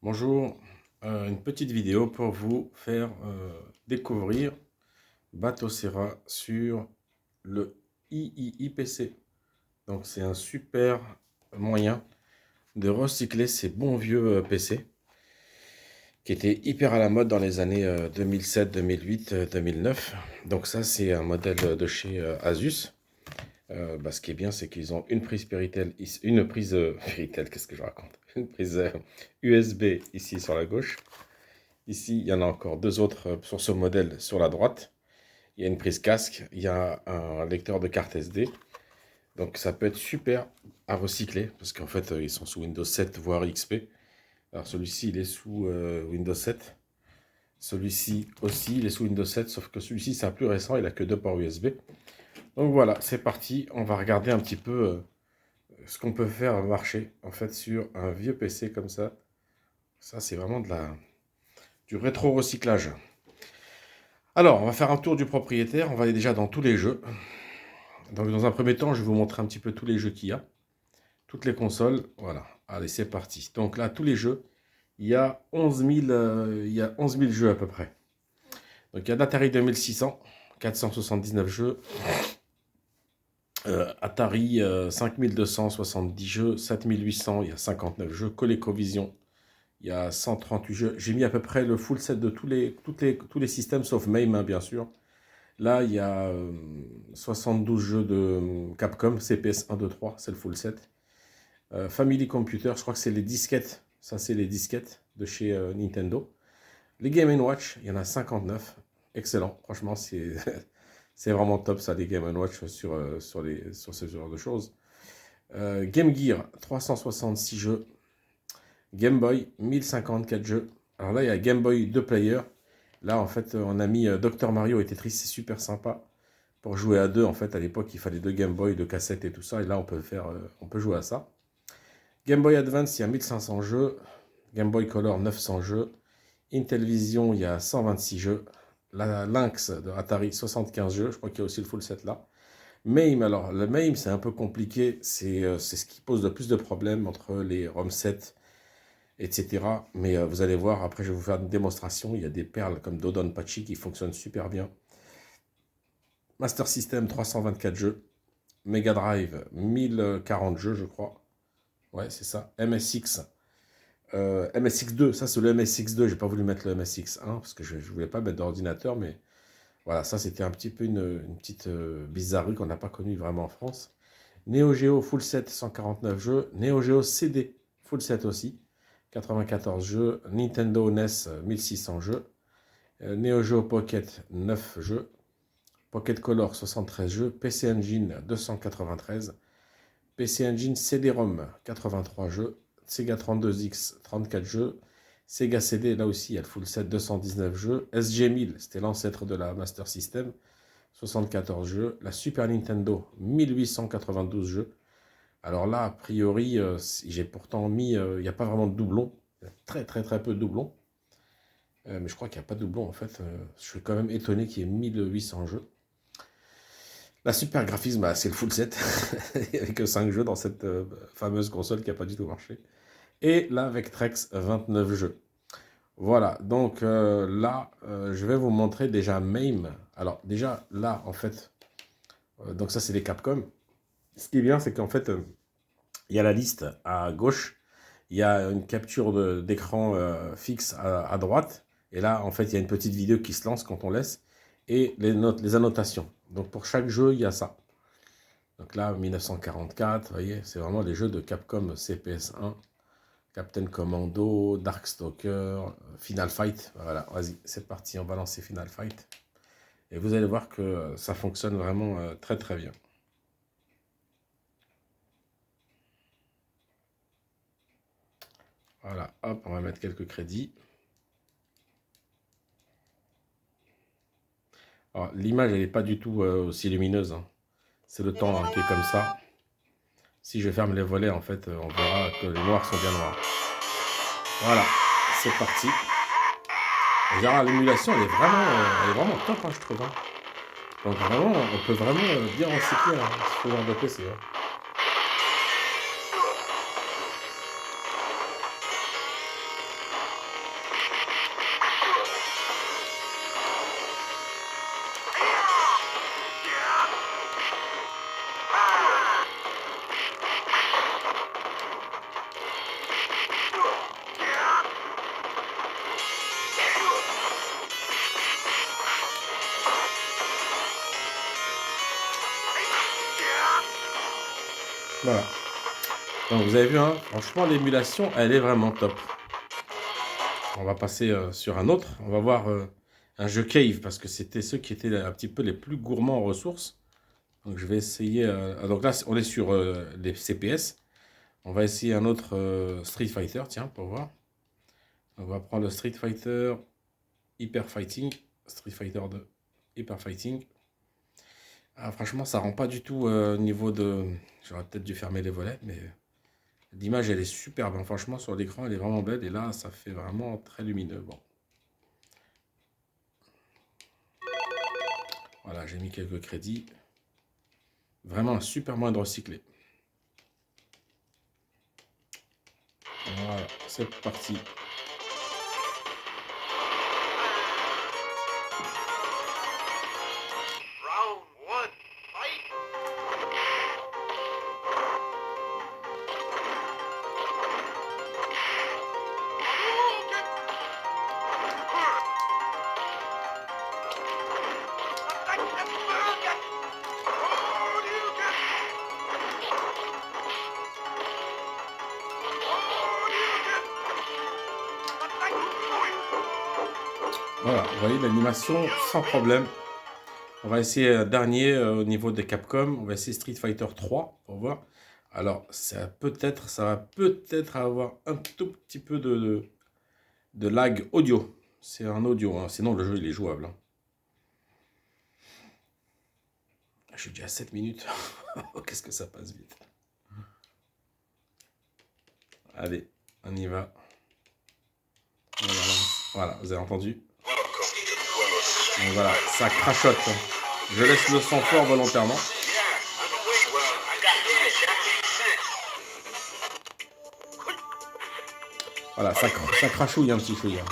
Bonjour, une petite vidéo pour vous faire découvrir Batocera sur le iiPC. Donc c'est un super moyen de recycler ces bons vieux PC qui étaient hyper à la mode dans les années 2007, 2008, 2009. Donc ça c'est un modèle de chez Asus. Ce qui est bien, c'est qu'ils ont une prise Péritel, une prise Péritel, qu'est-ce que je raconte? Une prise USB ici sur la gauche. Ici, il y en a encore deux autres sur ce modèle sur la droite. Il y a une prise casque, il y a un lecteur de carte SD. Donc ça peut être super à recycler parce qu'en fait, ils sont sous Windows 7 voire XP. Alors celui-ci, il est sous Windows 7. Celui-ci aussi, il est sous Windows 7, sauf que celui-ci, c'est un plus récent, il a que deux ports USB. Donc voilà, c'est parti. On va regarder un petit peu ce qu'on peut faire marcher en fait sur un vieux PC comme ça. Ça, c'est vraiment du rétro-recyclage. Alors, on va faire un tour du propriétaire. On va aller déjà dans tous les jeux. Donc, dans un premier temps, je vais vous montrer un petit peu tous les jeux qu'il y a. Toutes les consoles. Voilà. Allez, c'est parti. Donc là, tous les jeux. Il y a 11 000, il y a 11 000 jeux à peu près. Donc, il y a l'Atari 2600, 479 jeux. Atari 5270 jeux, 7800, il y a 59 jeux. ColecoVision, il y a 138 jeux. J'ai mis à peu près le full set de tous les systèmes, sauf MAME, hein, bien sûr. Là, il y a 72 jeux de Capcom, CPS 1, 2, 3, c'est le full set. Family Computer, je crois que c'est les disquettes. Ça, c'est les disquettes de chez Nintendo. Les Game Watch, il y en a 59. Excellent, franchement, c'est c'est vraiment top ça, les Game Watch sur ce genre de choses. Game Gear, 366 jeux. Game Boy, 1054 jeux. Alors là, il y a Game Boy 2 player. Là, en fait, on a mis Dr Mario et Tetris, c'est super sympa. Pour jouer à deux, en fait, à l'époque, il fallait deux Game Boy, deux cassettes et tout ça. Et là, on peut jouer à ça. Game Boy Advance, il y a 1500 jeux. Game Boy Color, 900 jeux. Intellivision, il y a 126 jeux. La Lynx de Atari, 75 jeux. Je crois qu'il y a aussi le full set là. MAME, alors, le MAME, c'est un peu compliqué. C'est ce qui pose le plus de problèmes entre les ROM 7, etc. Mais vous allez voir, après, je vais vous faire une démonstration. Il y a des perles comme Dodonpachi qui fonctionnent super bien. Master System, 324 jeux. Mega Drive, 1040 jeux, je crois. Ouais, c'est ça. MSX. MSX2, ça c'est le MSX2. J'ai pas voulu mettre le MSX1 parce que je ne voulais pas mettre d'ordinateur, mais voilà, ça c'était un petit peu une petite bizarrerie qu'on n'a pas connue vraiment en France. Neo Geo Full Set, 149 jeux. Neo Geo CD Full Set aussi, 94 jeux. Nintendo NES, 1600 jeux. Neo Geo Pocket, 9 jeux. Pocket Color, 73 jeux. PC Engine, 293. PC Engine CD-ROM, 83 jeux. Sega 32X, 34 jeux. Sega CD, là aussi, il y a le full set, 219 jeux. SG-1000, c'était l'ancêtre de la Master System, 74 jeux. La Super Nintendo, 1892 jeux. Alors là, a priori, j'ai pourtant mis, il n'y a pas vraiment de doublons. Il y a très très très peu de doublons. Mais je crois qu'il n'y a pas de doublons en fait. Je suis quand même étonné qu'il y ait 1800 jeux. La Super Graphisme, bah, c'est le full set. Il n'y avait que 5 jeux dans cette fameuse console qui n'a pas du tout marché. Et la Vectrex, 29 jeux. Voilà, donc là, je vais vous montrer déjà MAME. Alors déjà, là, en fait, donc ça, c'est les Capcom. Ce qui est bien, c'est qu'en fait, il y a la liste à gauche. Il y a une capture d'écran fixe à droite. Et là, en fait, il y a une petite vidéo qui se lance quand on laisse. Et les notes, les annotations. Donc pour chaque jeu, il y a ça. Donc là, 1944, vous voyez, c'est vraiment les jeux de Capcom CPS1. Captain Commando, Darkstalker, Final Fight. Voilà, vas-y, c'est parti, on va lancer Final Fight. Et vous allez voir que ça fonctionne vraiment très très bien. Voilà, hop, on va mettre quelques crédits. Alors, l'image, elle n'est pas du tout aussi lumineuse, hein. C'est le temps qui est comme ça. Si je ferme les volets, en fait, on verra que les noirs sont bien noirs. Voilà, c'est parti. L'émulation, elle est vraiment top, hein, je trouve, hein. Donc vraiment, on peut vraiment bien recycler ce genre de PC, hein. Voilà. Donc vous avez vu, hein, franchement, l'émulation, elle est vraiment top. On va passer sur un autre. On va voir un jeu Cave, parce que c'était ceux qui étaient un petit peu les plus gourmands en ressources. Donc je vais essayer... donc là, on est sur les CPS. On va essayer un autre Street Fighter, tiens, pour voir. On va prendre le Street Fighter Hyper Fighting. Street Fighter 2 Hyper Fighting. Ah, franchement, ça rend pas du tout au niveau de... J'aurais peut-être dû fermer les volets, mais l'image, elle est superbe, hein. Franchement, sur l'écran, elle est vraiment belle. Et là, ça fait vraiment très lumineux. Bon. Voilà, j'ai mis quelques crédits. Vraiment un super moyen de recycler. Voilà, c'est parti. Round one, fight! Voilà, vous voyez l'animation sans problème. On va essayer un dernier au niveau des Capcom. On va essayer Street Fighter 3 pour voir. Alors, ça va peut-être avoir un tout petit peu de lag audio. C'est un audio, hein. Sinon le jeu il est jouable, hein. Je suis déjà à 7 minutes. Qu'est-ce que ça passe vite. Allez, on y va. Voilà, vous avez entendu. Donc voilà, ça crachote. Je laisse le son fort volontairement. Voilà, ça crachouille un petit chouille, hein.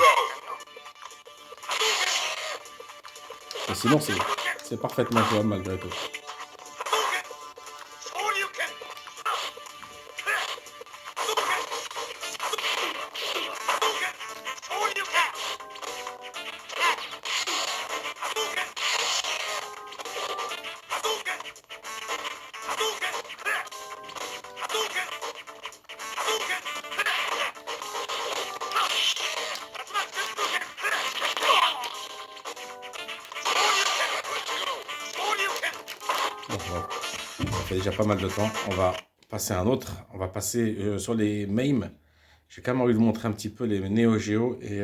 Et sinon, c'est parfaitement jouable malgré tout. Donc, ça fait déjà pas mal de temps. On va passer à un autre. On va passer sur les MAME. J'ai quand même envie de montrer un petit peu les Neo Geo et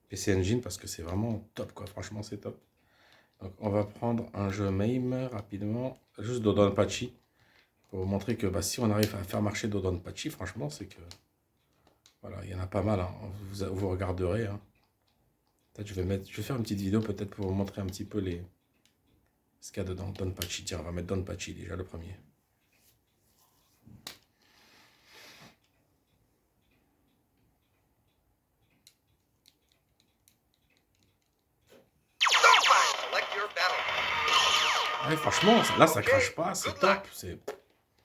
PC Engine parce que c'est vraiment top, quoi. Franchement, c'est top. Donc, on va prendre un jeu MAME rapidement. Juste Dodonpachi. Pour vous montrer que si on arrive à faire marcher Dodonpachi, franchement, c'est que... Voilà, il y en a pas mal, hein. Vous regarderez, hein. Peut-être je vais faire une petite vidéo peut-être pour vous montrer un petit peu ce qu'il y a dedans. Donpachi, tiens, on va mettre Donpachi déjà le premier. Ouais, franchement, là ça crache pas, c'est top.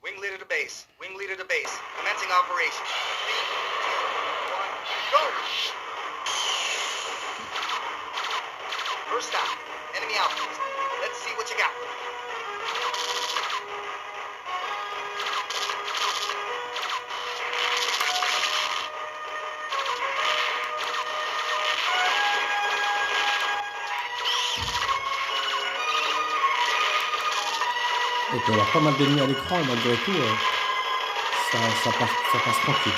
Wing leader to base. Wing leader to base. Commencing operation. 3, 2, 1, go! First stop. Enemy outpost. Let's see what you got. Il peut y avoir pas mal d'ennemis à l'écran, malgré tout, ça passe tranquille.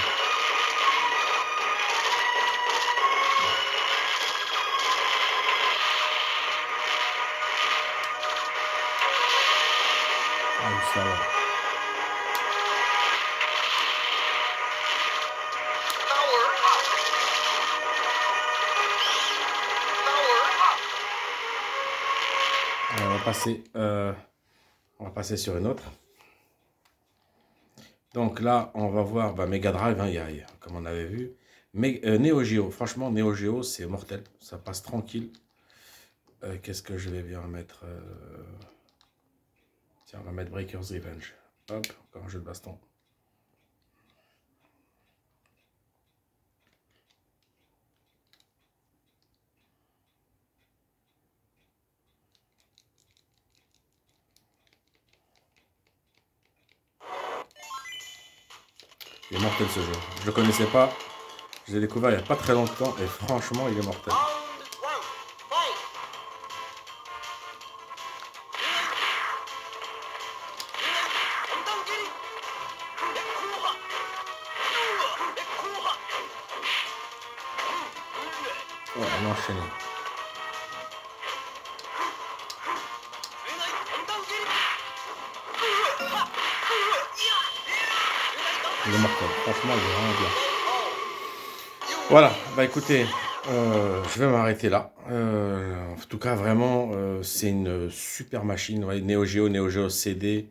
Ah, ça va. Power up. Power up. On va passer sur une autre. Donc là, on va voir Mega Drive, hein, comme on avait vu. Mais Neo Geo, franchement, Neo Geo, c'est mortel. Ça passe tranquille. Qu'est-ce que je vais bien mettre Tiens, on va mettre Breaker's Revenge. Hop, encore un jeu de baston. Il est mortel ce jeu. Je le connaissais pas. Je l'ai découvert il n'y a pas très longtemps et franchement, il est mortel. Ouais, on a enchaîné. Il est mortel. Franchement, il est vraiment bien. Voilà, bah écoutez, je vais m'arrêter là. En tout cas, vraiment, c'est une super machine. Ouais, Neo Geo CD,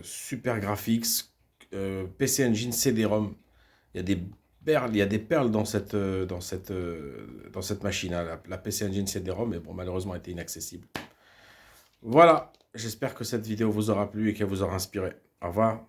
super graphics, PC Engine CD-ROM. Il y a des perles, il y a des perles dans cette machine, hein, la PC Engine CD-ROM, mais bon, malheureusement, elle était inaccessible. Voilà, j'espère que cette vidéo vous aura plu et qu'elle vous aura inspiré. Au revoir.